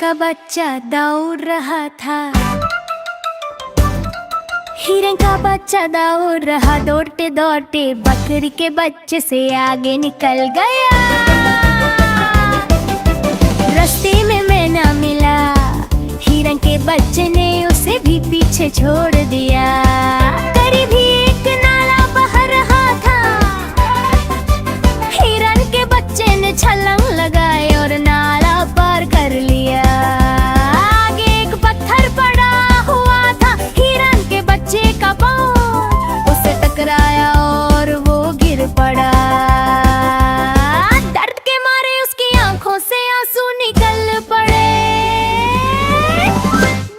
का बच्चा दौड़ रहा था। हिरन का बच्चा दौड़ रहा, दौड़ते दौड़ते बकरी के बच्चे से आगे निकल गया। रास्ते में मैना मिला, हिरन के बच्चे ने उसे भी पीछे छोड़ दिया। करीब ही एक नाला बह रहा था, हिरन के बच्चे ने छलांग लगाई और नाला पार कर लिया। आगे एक पत्थर पड़ा हुआ था, हिरन के बच्चे का पांव उसे टकराया और वो गिर पड़ा। दर्द के मारे उसकी आंखों से आंसू निकल पड़े।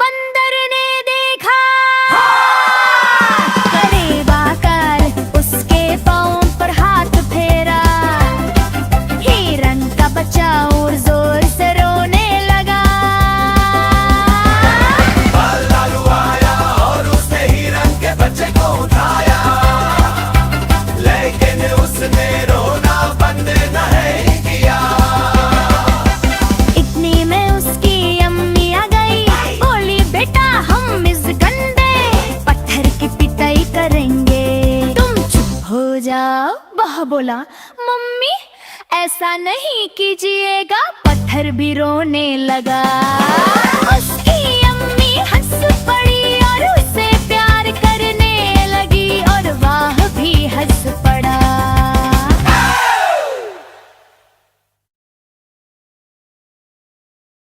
बंदर ने देखा, करीब आकर उसके पांव पर हाथ फेरा। हिरन का बच्चा और जोर से रोने लगा। भालू आया और उसने हिरन के बच्चे को उठाया, लेकिन उसने रोना बंद नहीं किया। इतनी में उसकी अम्मी आ गई, बोली बेटा हम इस गंदे पत्थर की पिटाई करेंगे, तुम चुप हो जाओ। वह बोला मम्मी ऐसा नहीं कीजिएगा, पत्थर भी रोने लगा।